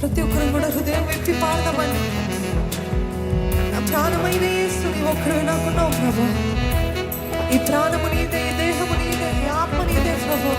ప్రతి ఒక్కరు కూడా హృదయం వ్యక్తి పాడదామని. నా ప్రాణమైన యేసు నీ ఒక్కరు నాకున్నావు ప్రభు. ఈ ప్రాణము నీదే, ఈ దేహము నీదే, ఈ ఆత్మ నీదే ప్రభు.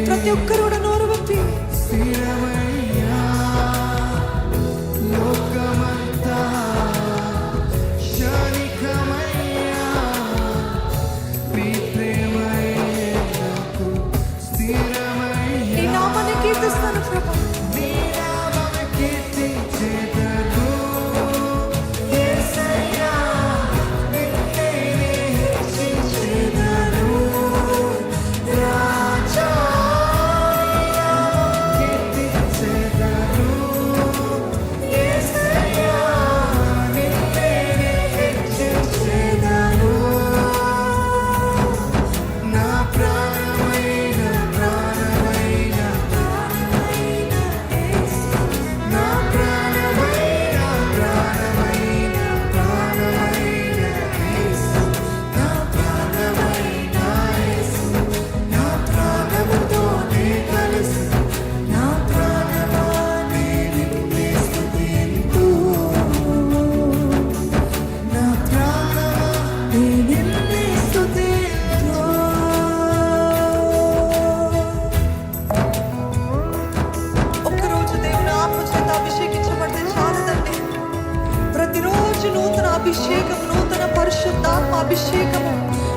ప్రతి ఒక్కరు కూడా నోరు విప్పి నీ నామాన్ని కీర్తిస్తాను ప్రభు. అభిషేకము, నూతన పరిశుద్ధాత్మ అభిషేకము,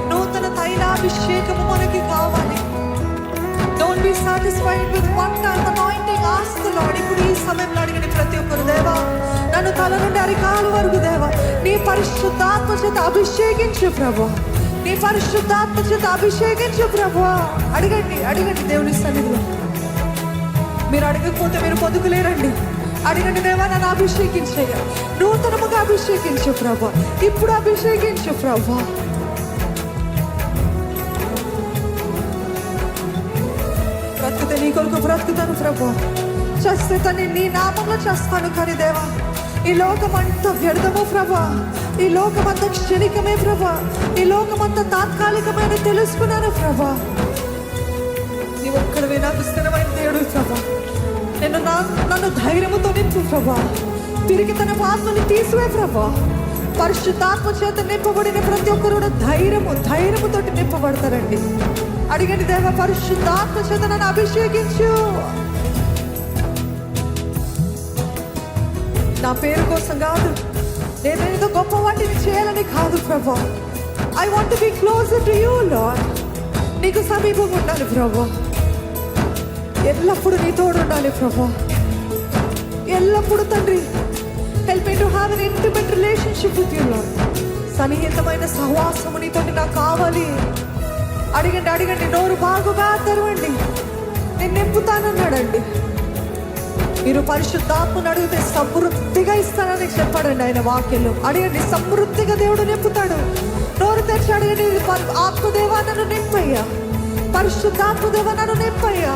నూతన తైలాభిషేకము మనకి కావాలి. Don't be satisfied with one time anointing. Ask the Lord. ఇప్పుడు ఈ సమయంలో అడిగిన ప్రతి ఒక్కరు, దేవా నన్ను తల నుండి అరికాలు వరకు దేవా నీ పరిశుద్ధాత్మ చేత అభిషేకించు ప్రభు. నీ పరిశుద్ధాత్మ చేత అభిషేకించు ప్రభు. అడగండి, అడగండి దేవుని సన్నిధిలో. మీరు అడగకపోతే మీరు పొందుకులేరండి. అడిగండి, దేవా నన్ను అభిషేకించేయ, నూతనముగా అభిషేకించు ప్రభు. ఇప్పుడు అభిషేకించు ప్రభు. బ్రతుకుతే నీ కొరకు బ్రతుకుతాను ప్రభు. చేస్తే తను నీ నామంలో చేస్తాను. కానీ దేవా ఈ లోకమంతా వ్యర్థము ప్రభు. ఈ లోకమంతా క్షణికమే ప్రభు. ఈ లోకమంతా తాత్కాలికమైన తెలుసుకున్నాను ప్రభు. నీ ఒక్కడివే నాకు స్థిరమైన దేవుడు ప్రభు. నన్ను ధైర్యముతో నింపు ప్రభా. తిరిగి తన ఆత్మని తీసివే ప్రభా. పరిశుద్ధాత్మ చేత నింపబడిన ప్రతి ఒక్కరు కూడా ధైర్యముతో నింపబడతారండి. అడిగండి, దేవ పరిశుద్ధాత్మ చేత నన్ను అభిషేకించు. నా పేరు కోసం కాదు, నేనేదో గొప్ప వాటిని చేయాలని కాదు ప్రభా. I want to be closer to you lord. నీకు సమీపంగా ఉండాలి ప్రభా. ఎల్లప్పుడు నీ తోడు ఉండాలి ప్రభా. ఎల్లప్పుడు తండ్రి, help me to have an intimate relationship with you Lord. సన్నిహితమైన సహవాసము నీతో నాకు కావాలి. అడిగండి, అడిగండి. నోరు బాగుగా తెరవండి. నేను నింపుతానన్నాడండి. మీరు పరిశుద్ధాత్మను అడిగితే సమృద్ధిగా ఇస్తానని చెప్పాడండి ఆయన వాక్యంలో. అడగండి, సమృద్ధిగా దేవుడు నింపుతాడు. నోరు తెరిచి అడగండి, ఆత్మదేవా నన్ను నింపయ్యా, పరిశుద్ధాత్మదేవా నన్ను నింపయ్యా.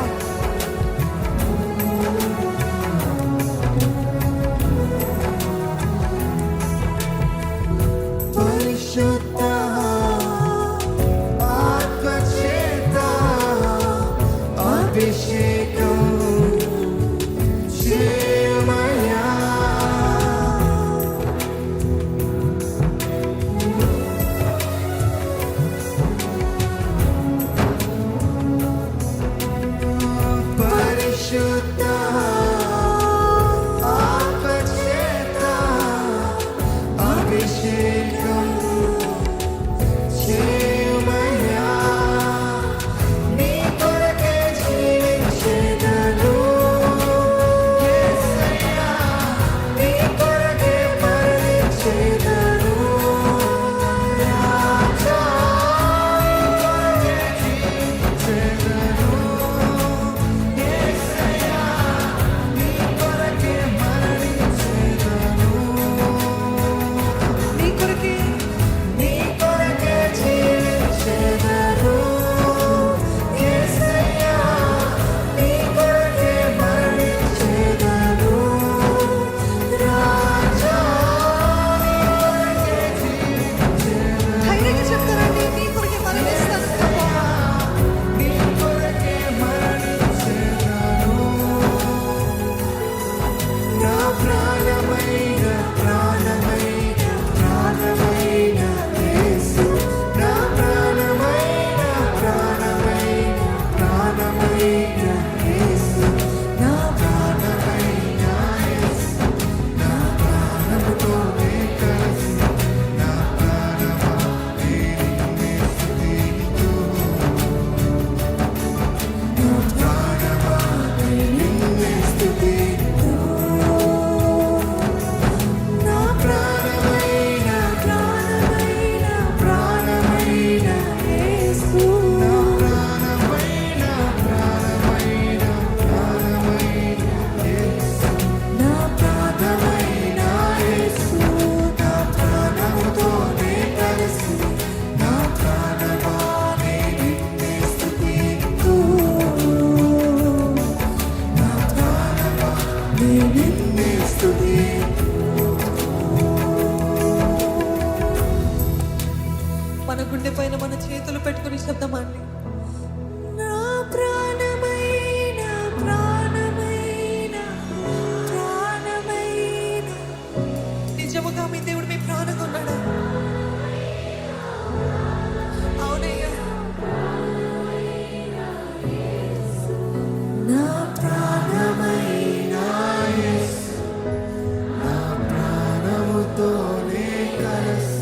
మన గుండె పైన మన చేతులు పెట్టుకుని శబ్దమండి. నా ప్రాణమైన ప్రాణమైన ప్రాణమైన. నిజముగా మీ దేవుడు మీ ప్రాణంగా ఉన్నాడా? అవునయ్యా. నా ప్రాణమైన నా ప్రాణముతోనే కలసి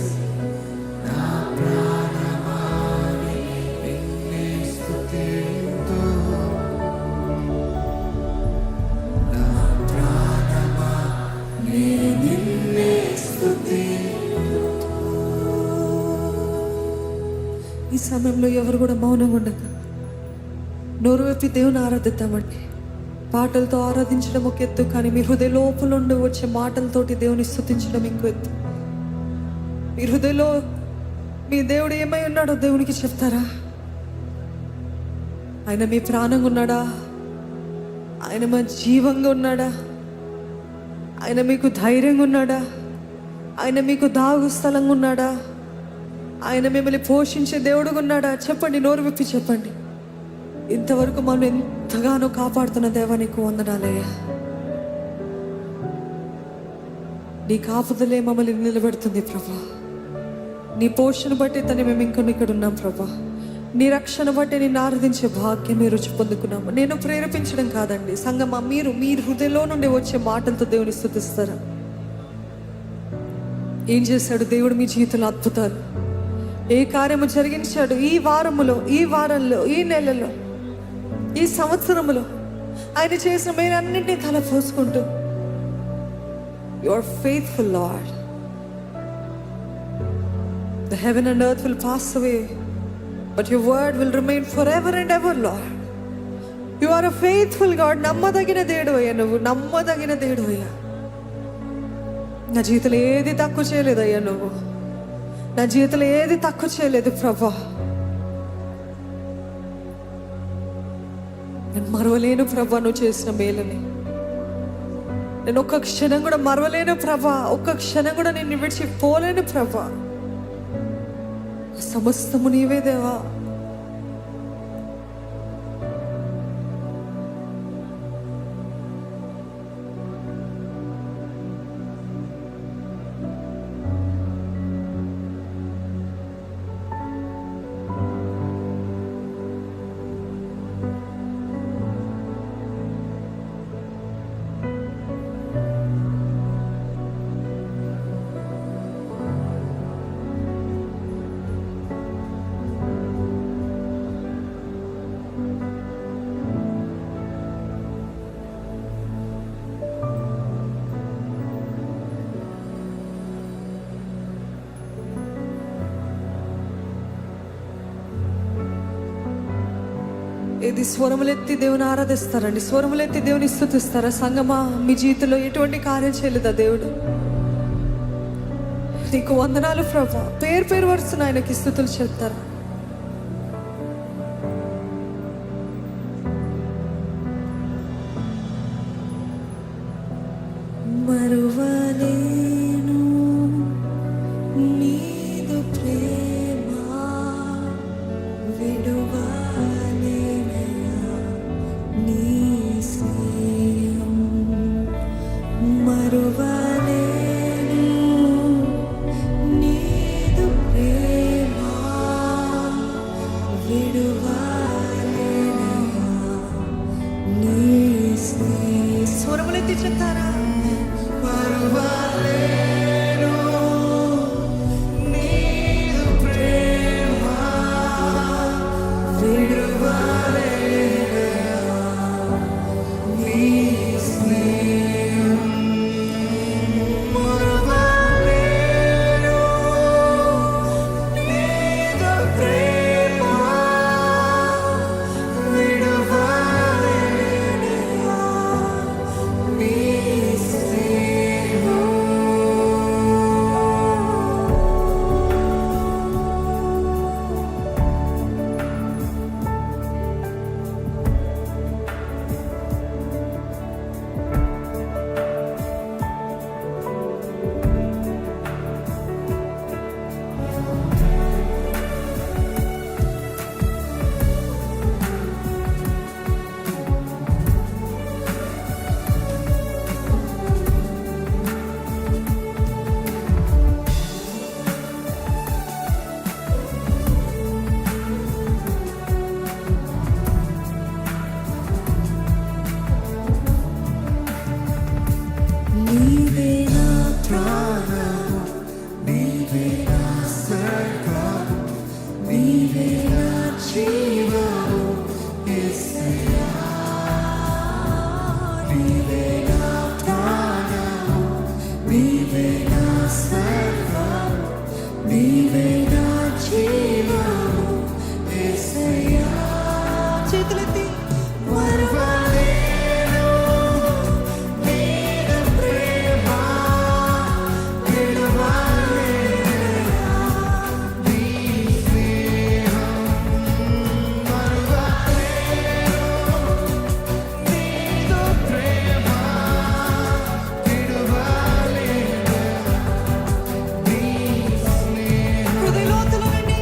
ఈ సమయంలో ఎవరు కూడా మౌనంగా ఉండక నోరు వైపు దేవుని ఆరాధిద్దామండి. పాటలతో ఆరాధించడం ఒక ఎత్తు, కానీ మీ హృదయ లోపల నుండి వచ్చే మాటలతోటి దేవుని స్తుతించడం ఇంకో ఎత్తు. మీ హృదయలో మీ దేవుడు ఏమై ఉన్నాడో దేవునికి చెప్తారా? ఆయన మీ ప్రాణంగా ఉన్నాడా? ఆయన మా జీవంగా ఉన్నాడా? ఆయన మీకు ధైర్యంగా ఉన్నాడా? ఆయన మీకు దాగు స్థలంగా ఉన్నాడా? ఆయన మిమ్మల్ని పోషించే దేవుడుగా ఉన్నాడా? చెప్పండి, నోరు విప్పి చెప్పండి. ఇంతవరకు మనం ఎంతగానో కాపాడుతున్న దేవా నీకు వందనాలయ్యా. నీ కాపుదలే మమ్మల్ని నిలబెడుతుంది ప్రభా. నీ పోషణ బట్టి తను మేము ఇంకొన్ని ఇక్కడ ఉన్నాం ప్రభా. నీ రక్షణ బట్టి నేను ఆరాధించే భాగ్యం మీరు రుచి పొందుకున్నాము. నేను ప్రేరేపించడం కాదండి సంగమా, మీరు మీ హృదయంలో నుండి వచ్చే మాటలతో దేవుని స్తుతిస్తారా? ఏం చేశాడు దేవుడు మీ జీవితంలో? అద్భుతాలు. ఏ కార్యము జరిగించాడు ఈ వారములో, ఈ వారంలో, ఈ నెలలో, ఈ సంవత్సరములో ఆయన చేసిన మేలన్నింటినీ తల పోసుకుంటూ, you are faithful lord. The heaven and earth will pass away, But your word will remain forever and ever, Lord. You are a faithful God. నమ్మదగిన దేవుడయ్యా, నువ్వు నమ్మదగిన దేవుడయ్యా. నా జీవితంలో ఏది తక్కువ చేయలేదయ్యా, నువ్వు నా జీవితంలో ఏది తక్కువ చేయలేదు ప్రభా. నేను మరవలేను ప్రభా నువ్వు చేసిన మేలని. నేను ఒక్క క్షణం కూడా మరవలేను ప్రభా. ఒక్క క్షణం కూడా నేను విడిచిపోలేను ప్రభా. సమస్తము నీవే దేవా. ఇది స్వరములెత్తి దేవుని ఆరాధిస్తారండి, స్వరములెత్తి దేవుని స్తుతిస్తారా? సంగమా, మీ జీవితంలో ఎటువంటి కార్యం చేయలేదా దేవుడు? నీకు వందనాలు ప్రభా. పేరు పేరు వరుసన ఆయనకి స్తుతులు చెప్తారా? మరువలేను నీదు ప్రేమ, విడువలేనయ్యా నీ స్నేహం. మరువలేను నీదు ప్రేమ, విడువలేనయ్యా నీ స్నేహం. స్వరములెత్తి చెప్తారా? చేతులెత్తి హృదయలోతుల నుండి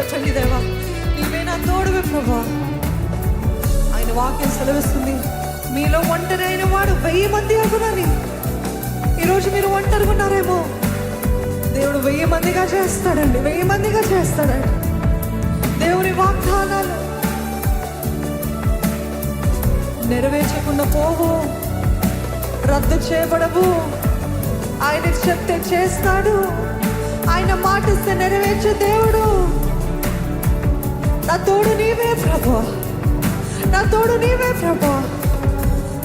చెప్పండి, దేవా నీవే నా తోడువే ప్రభా. ఆయన వాక్యం సెలవిస్తుంది, మీలో ఒంటరి అయిన వాడు 1000 మంది అగునని. ఈరోజు మీరు ఒంటరిగా ఉన్నారేమో, దేవుడు 1000 మందిగా చేస్తాడండి, 1000 మందిగా చేస్తాడండి. దేవుని వాగ్దానాలు నెరవేర్చకుండా పోవు, రద్దు చేయబడవు. ఆయన చెప్తే చేస్తాడు, ఆయన మాట ఇస్తే నెరవేర్చే దేవుడు. నా తోడు నీవే ప్రభా, నా తోడు నీవే ప్రభా.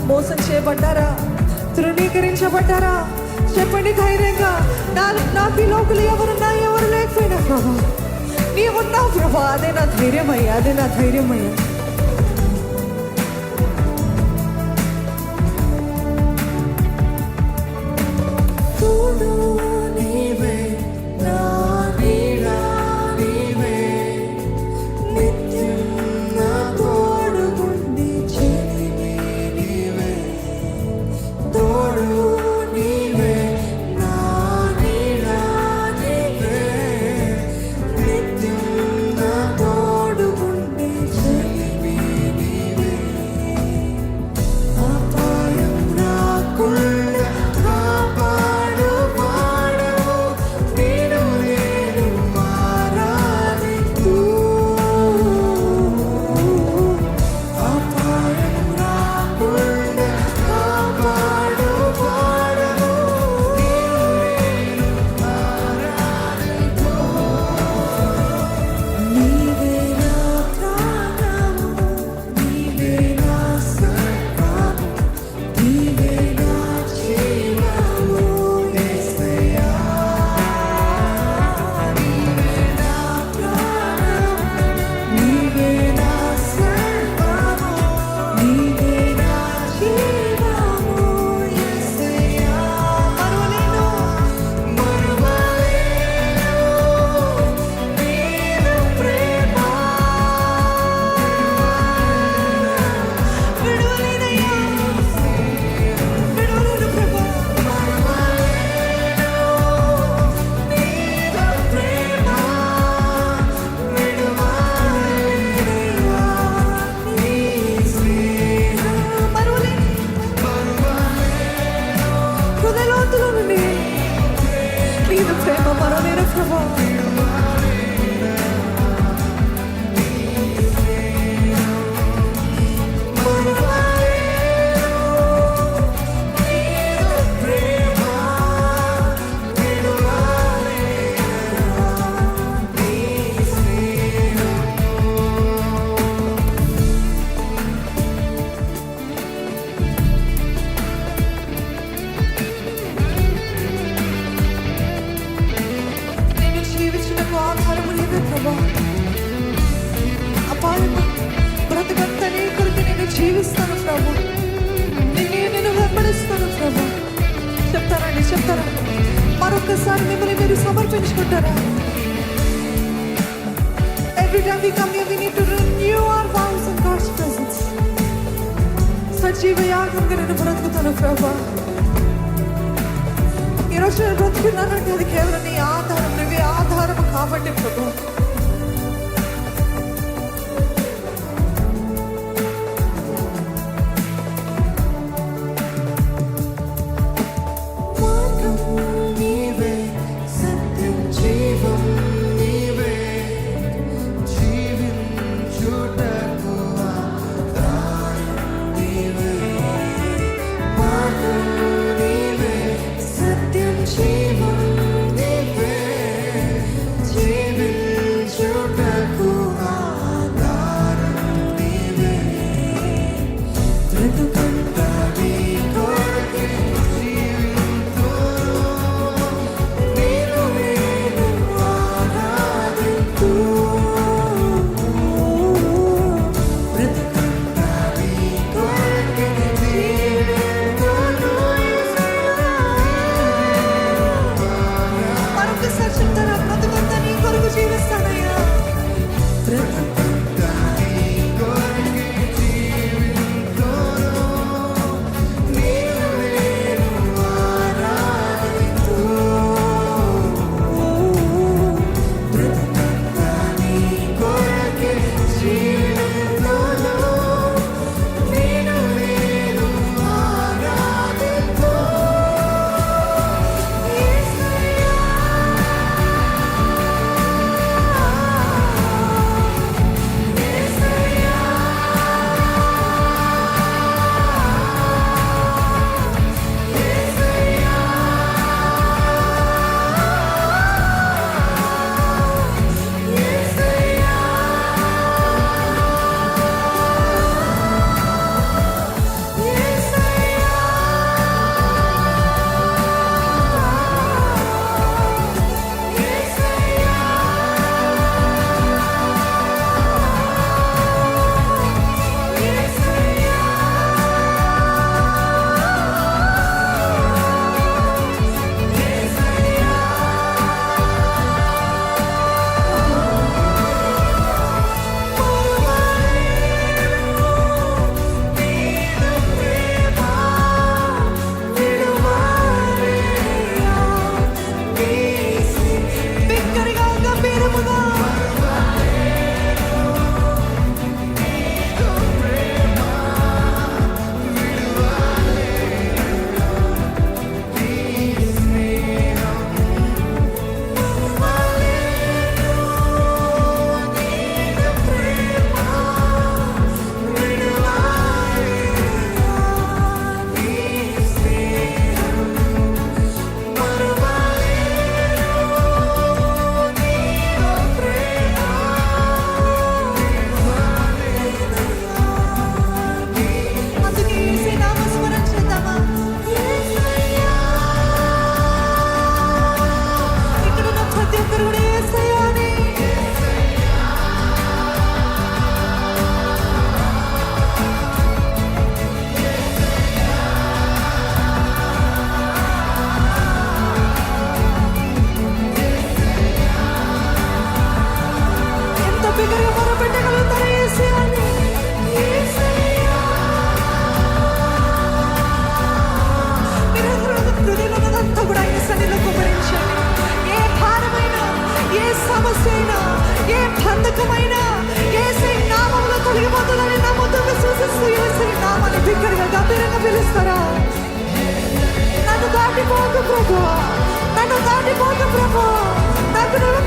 మోసం చేయబడ్డారా, తృణీకరించబడ్డారా, చెప్పండి ధైర్యంగా, నాకు ఈ లోకులు ఎవరున్నా ఎవరు లేకపోయినా ప్రభా నీవున్నావు ప్రభా. అదే నా ధైర్యమయ్యా, అదే నా ధైర్యమయ్యా. జీవిస్తాను ప్రభు, నేను వెంబడిస్తాను ప్రభు. చెప్తారండి, చెప్తారా? మరొకసారి మిమ్మల్ని మీరు సమర్పించుకుంటారా? Every time we come here, we need to renew our vows in God's presence. సజీవ యాగంగా నేను బ్రతుకుతాను ప్రభా. ఈరోజు నేను బ్రతుకున్నానంటే అది కేవలం నీ ఆధారం, నువ్వే ఆధారం కాబట్టి ప్రభు. జీవం యేసు నామాన్ని బిగ్గరగా గంభీరంగా పిలుస్తారా? నన్ను దాటిపోకు ప్రభు, నన్ను దాటిపోకు ప్రభు, నాకు నువ్వు